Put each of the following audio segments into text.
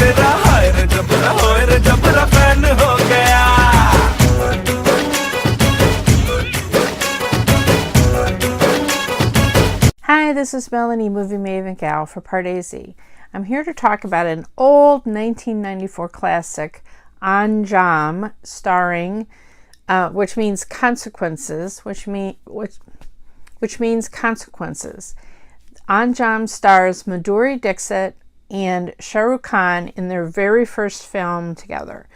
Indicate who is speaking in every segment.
Speaker 1: तेरा हाय रे जबरा होए रे जबरा फैन हो गया।
Speaker 2: Hi, this is Melanie, Movie Maven Gal for Pardesi. I'm here to talk about an old 1994 classic, Anjaam, starring, which means consequences, which means consequences. Anjaam stars Madhuri Dixit and Shahrukh Khan in their very first film together.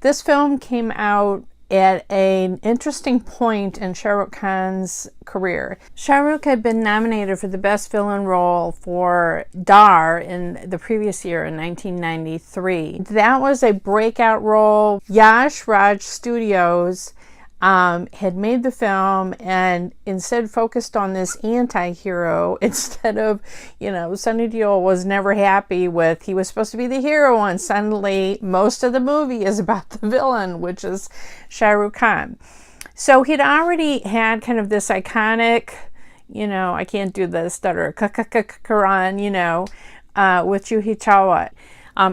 Speaker 2: This film came out at an interesting point in Shahrukh Khan's career. Shahrukh had been nominated for the Best Villain role for Dar in the previous year in 1993. That was a breakout role. Yash Raj Studios had made the film and instead focused on this anti-hero instead of, Sunny Deol was never happy with, he was supposed to be the hero, and suddenly most of the movie is about the villain, which is Shah Rukh Khan. So he'd already had kind of this iconic, I can't do the stutter, Karan, with Juhi Chawla.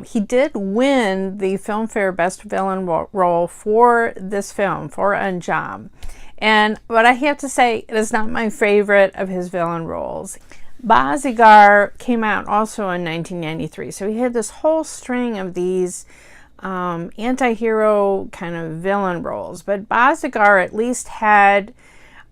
Speaker 2: He did win the Filmfare Best Villain role for this film, for Anjaam. But I have to say, it is not my favorite of his villain roles. Bazigar came out also in 1993, so he had this whole string of these anti-hero kind of villain roles. But Bazigar at least had,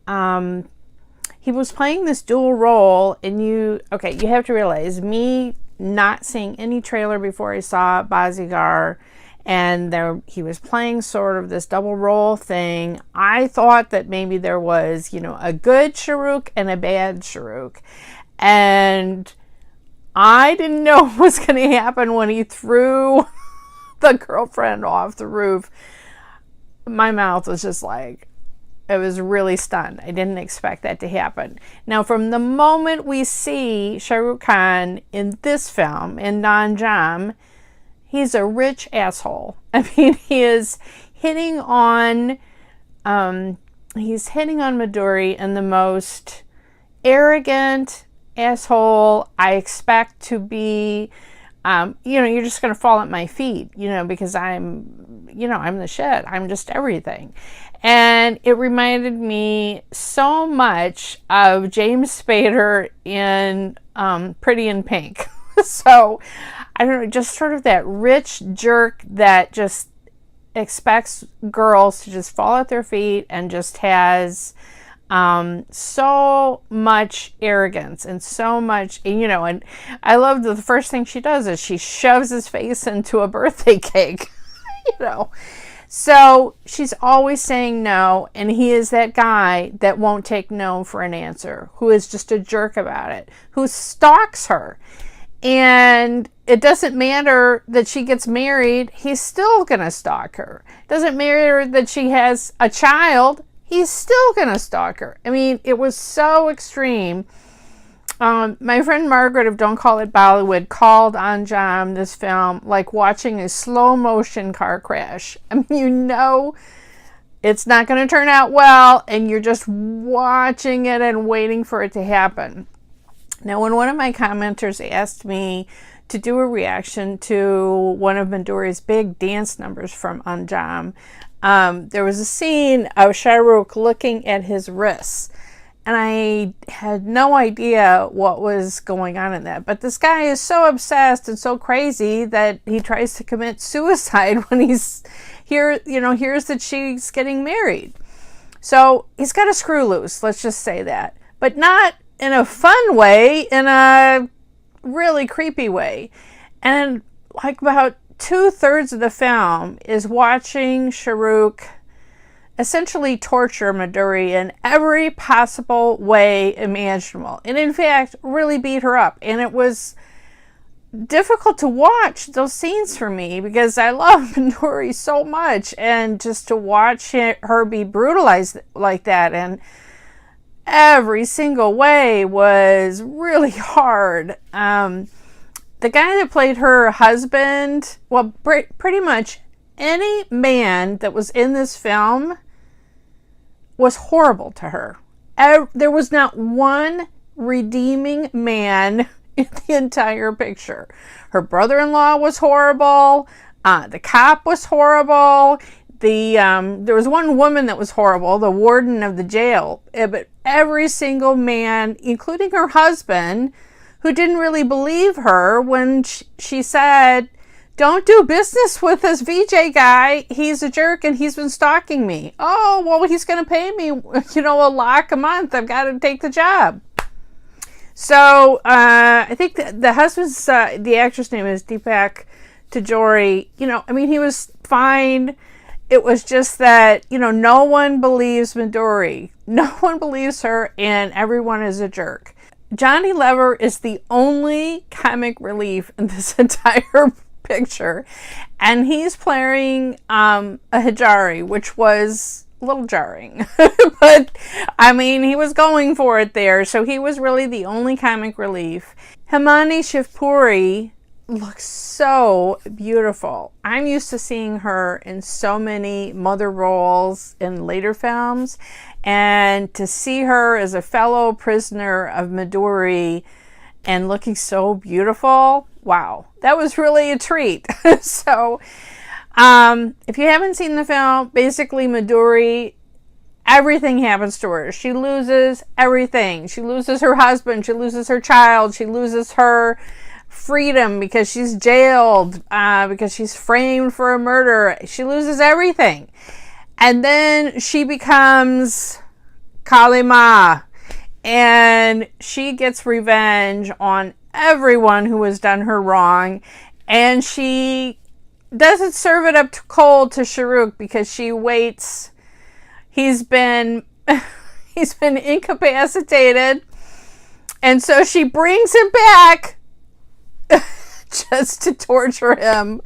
Speaker 2: he was playing this dual role, and you have to realize, me not seeing any trailer before I saw Bazigar, and he was playing sort of this double role thing. I thought that maybe there was, a good Shahrukh and a bad Shahrukh. And I didn't know what was going to happen when he threw the girlfriend off the roof. My mouth was just like, I was really stunned. I didn't expect that to happen. Now, from the moment we see Shah Rukh Khan in this film, in Anjaam, he's a rich asshole. I mean, he is hitting on, Madhuri in the most arrogant asshole I expect to be. You're just going to fall at my feet, because I'm the shit. I'm just everything. And it reminded me so much of James Spader in Pretty in Pink. So, I don't know, just sort of that rich jerk that just expects girls to just fall at their feet and just has so much arrogance and so much, and I love the first thing she does is she shoves his face into a birthday cake, So she's always saying no, and he is that guy that won't take no for an answer, who is just a jerk about it, who stalks her. And it doesn't matter that she gets married, he's still going to stalk her. It doesn't matter that she has a child, he's still going to stalk her. I mean, it was so extreme. My friend Margaret of Don't Call It Bollywood called Anjaam, this film, like watching a slow motion car crash. I mean, it's not going to turn out well, and you're just watching it and waiting for it to happen. Now, when one of my commenters asked me to do a reaction to one of Madhuri's big dance numbers from Anjaam, there was a scene of Shahrukh looking at his wrists. And I had no idea what was going on in that. But this guy is so obsessed and so crazy that he tries to commit suicide when hears that she's getting married. So he's got a screw loose, let's just say that. But not in a fun way, in a really creepy way. And like about 2/3 of the film is watching Shahrukh essentially torture Madhuri in every possible way imaginable. And in fact, really beat her up. And it was difficult to watch those scenes for me because I love Madhuri so much. And just to watch her be brutalized like that in every single way was really hard. The guy that played her husband, well, pretty much any man that was in this film was horrible to her. There was not one redeeming man in the entire picture. Her brother-in-law was horrible. The cop was horrible. There was one woman that was horrible, the warden of the jail. But every single man, including her husband, who didn't really believe her when she said, "Don't do business with this VJ guy. He's a jerk and he's been stalking me." "Oh, well, he's going to pay me, a lakh a month. I've got to take the job." So I think the husband's, the actor's name is Deepak Tijori. He was fine. It was just that, no one believes Madhuri. No one believes her, and everyone is a jerk. Johnny Lever is the only comic relief in this entire picture, and he's playing a hijari, which was a little jarring. But, he was going for it there, so he was really the only comic relief. Himani Shivpuri looks so beautiful. I'm used to seeing her in so many mother roles in later films, and to see her as a fellow prisoner of Madhuri and looking so beautiful, wow, that was really a treat. So if you haven't seen the film, basically Madhuri, everything happens to her. She loses everything. She loses her husband, she loses her child, she loses her freedom because she's jailed, because she's framed for a murder. She loses everything. And then she becomes Kali Ma, and she gets revenge on everyone who has done her wrong, and she doesn't serve it up cold to Shahrukh because she waits. He's been incapacitated, and so she brings him back just to torture him.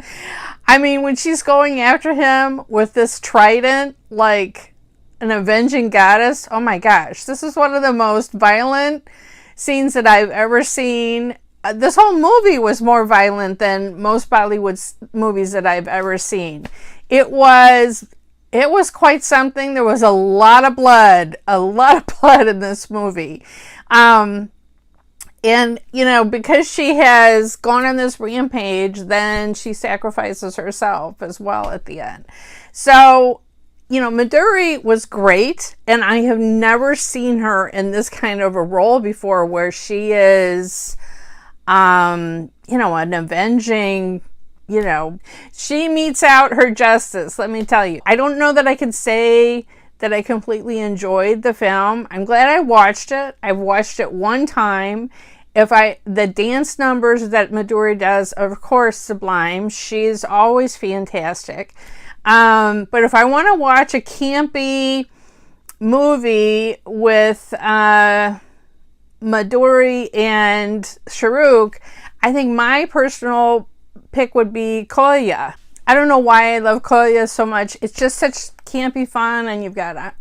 Speaker 2: When she's going after him with this trident like an avenging goddess, oh my gosh, this is one of the most violent scenes that I've ever seen. This whole movie was more violent than most Bollywood movies that I've ever seen. It was quite something. There was a lot of blood in this movie. And, because she has gone on this rampage, then she sacrifices herself as well at the end. So, Madhuri was great, and I have never seen her in this kind of a role before where she is, an avenging, she metes out her justice, let me tell you. I don't know that I can say that I completely enjoyed the film. I'm glad I watched it. I've watched it one time. The dance numbers that Madhuri does, of course, sublime. She's always fantastic. But if I want to watch a campy movie with Madhuri and Shahrukh, I think my personal pick would be Kolya. I don't know why I love Kolya so much. It's just such campy fun, and you've got,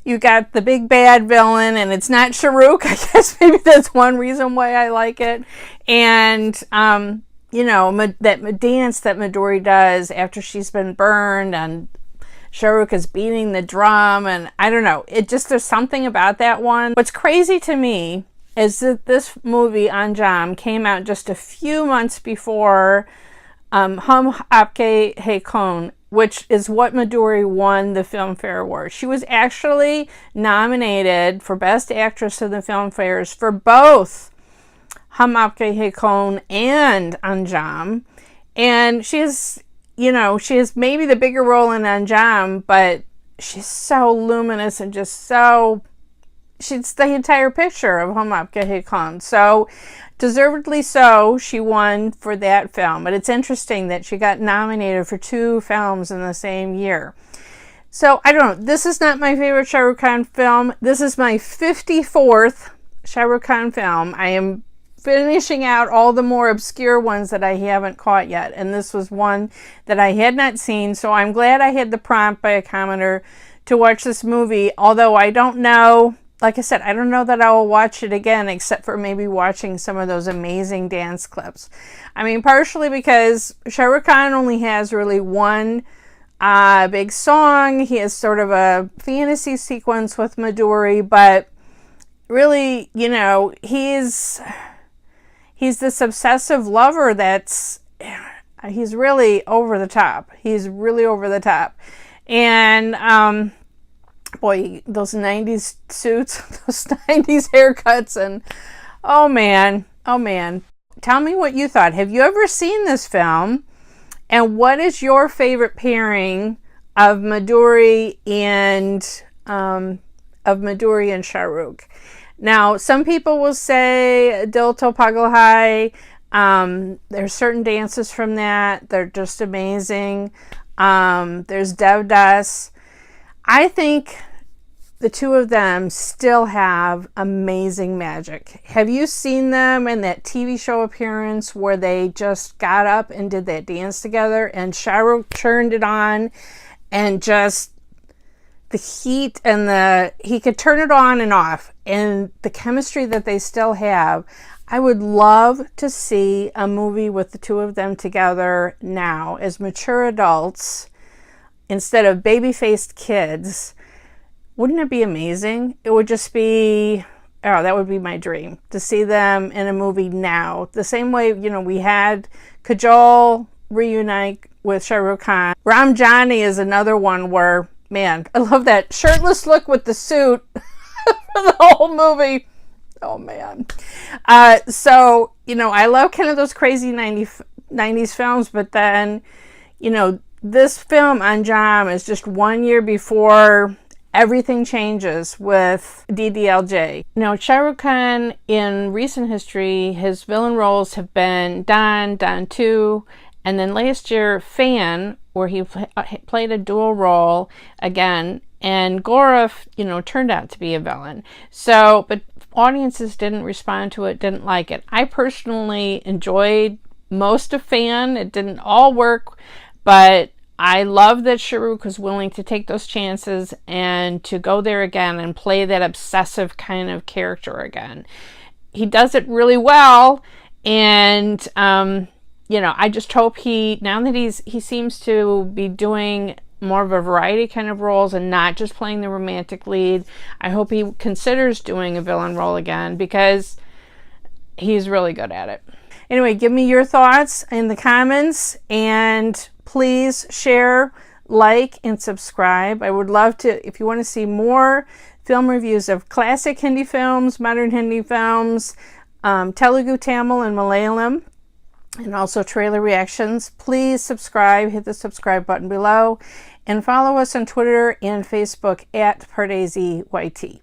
Speaker 2: you got the big bad villain, and it's not Shahrukh. I guess maybe that's one reason why I like it. And, that dance that Madhuri does after she's been burned, and Shahrukh is beating the drum, and I don't know. There's something about that one. What's crazy to me is that this movie, Anjaam, came out just a few months before Hum Aapke Hai Kaun, which is what Madhuri won the Filmfare Award. She was actually nominated for Best Actress in the Filmfares for both Hum Aapke Hai Kaun and Anjaam. And she has maybe the bigger role in Anjaam, but she's so luminous and just so... She's the entire picture of Hum Aapke Hai Kaun. So, deservedly so, she won for that film. But it's interesting that she got nominated for 2 films in the same year. So, I don't know. This is not my favorite Shahrukh Khan film. This is my 54th Shahrukh Khan film. I am finishing out all the more obscure ones that I haven't caught yet. And this was one that I had not seen. So, I'm glad I had the prompt by a commenter to watch this movie. Although I don't know... Like I said, I don't know that I will watch it again, except for maybe watching some of those amazing dance clips. Partially because Shahrukh Khan only has really one big song. He has sort of a fantasy sequence with Madhuri, but really, you know, he's this obsessive lover that's, he's really over the top. He's really over the top. And boy, those 90s suits, those 90s haircuts, and oh man, oh man. Tell me what you thought. Have you ever seen this film? And what is your favorite pairing of Madhuri and Shahrukh? Now, some people will say Dil To Pagal Hai. There's certain dances from that. They're just amazing. There's Devdas. I think the two of them still have amazing magic. Have you seen them in that TV show appearance where they just got up and did that dance together, and Shahrukh turned it on, and just the heat and he could turn it on and off, and the chemistry that they still have. I would love to see a movie with the two of them together now as mature adults instead of baby-faced kids. Wouldn't it be amazing? It would just be, oh, that would be my dream, to see them in a movie now. The same way, you know, we had Kajol reunite with Shahrukh Khan. Ram Jani is another one where, man, I love that shirtless look with the suit for the whole movie. Oh, man. So, you know, I love kind of those crazy 90s films, but then, you know, this film, Anjaam, is just 1 year before everything changes with DDLJ. Now, Shahrukh Khan, in recent history, his villain roles have been Don 2, and then last year, Fan, where he played a dual role again, and Gaurav, you know, turned out to be a villain. So, but audiences didn't respond to it, didn't like it. I personally enjoyed most of Fan. It didn't all work, but I love that Shahrukh was willing to take those chances and to go there again and play that obsessive kind of character again. He does it really well, and you know, I just hope now that he seems to be doing more of a variety kind of roles and not just playing the romantic lead, I hope he considers doing a villain role again, because he's really good at it. Anyway, give me your thoughts in the comments, and please share, like, and subscribe. I would love to, if you want to see more film reviews of classic Hindi films, modern Hindi films, Telugu, Tamil, and Malayalam, and also trailer reactions, please subscribe. Hit the subscribe button below, and follow us on Twitter and Facebook at Pardesi YT.